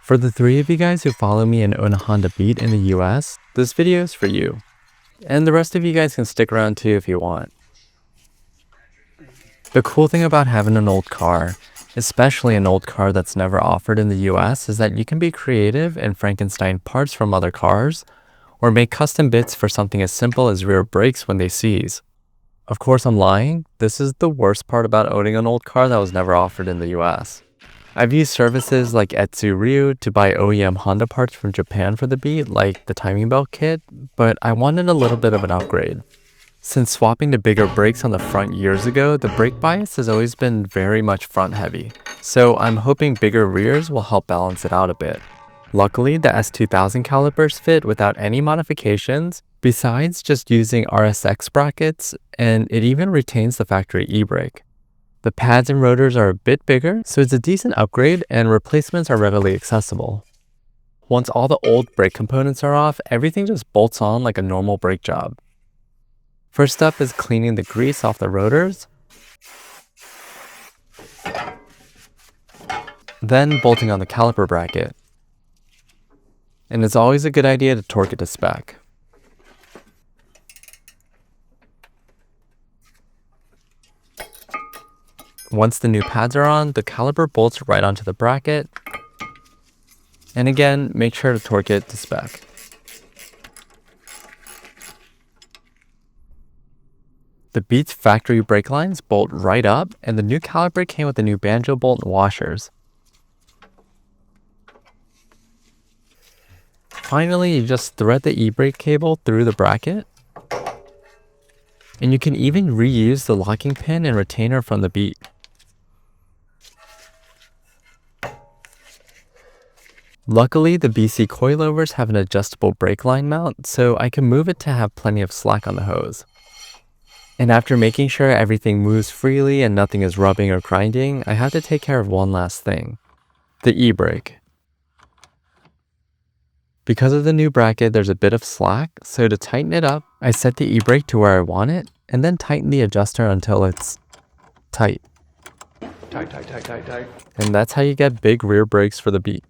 For the three of you guys who follow me and own a Honda Beat in the US, this video is for you. And the rest of you guys can stick around too if you want. The cool thing about having an old car, especially an old car that's never offered in the US, is that you can be creative and Frankenstein parts from other cars, or make custom bits for something as simple as rear brakes when they seize. Of course I'm lying, this is the worst part about owning an old car that was never offered in the US. I've used services like Etsu Ryu to buy OEM Honda parts from Japan for the Beat, like the timing belt kit, but I wanted a little bit of an upgrade. Since swapping to bigger brakes on the front years ago, the brake bias has always been very much front heavy, so I'm hoping bigger rears will help balance it out a bit. Luckily, the S2000 calipers fit without any modifications, besides just using RSX brackets, and it even retains the factory e-brake. The pads and rotors are a bit bigger, so it's a decent upgrade and replacements are readily accessible. Once all the old brake components are off, everything just bolts on like a normal brake job. First up is cleaning the grease off the rotors, then bolting on the caliper bracket. And it's always a good idea to torque it to spec. Once the new pads are on, the caliper bolts right onto the bracket. And again, make sure to torque it to spec. The Beat's factory brake lines bolt right up, and the new caliper came with the new banjo bolt and washers. Finally, you just thread the e-brake cable through the bracket. And you can even reuse the locking pin and retainer from the Beat. Luckily, the BC coilovers have an adjustable brake line mount, so I can move it to have plenty of slack on the hose. And after making sure everything moves freely and nothing is rubbing or grinding, I have to take care of one last thing: the e-brake. Because of the new bracket, there's a bit of slack, so to tighten it up, I set the e-brake to where I want it, and then tighten the adjuster until it's tight. Tight. And that's how you get big rear brakes for the Beat.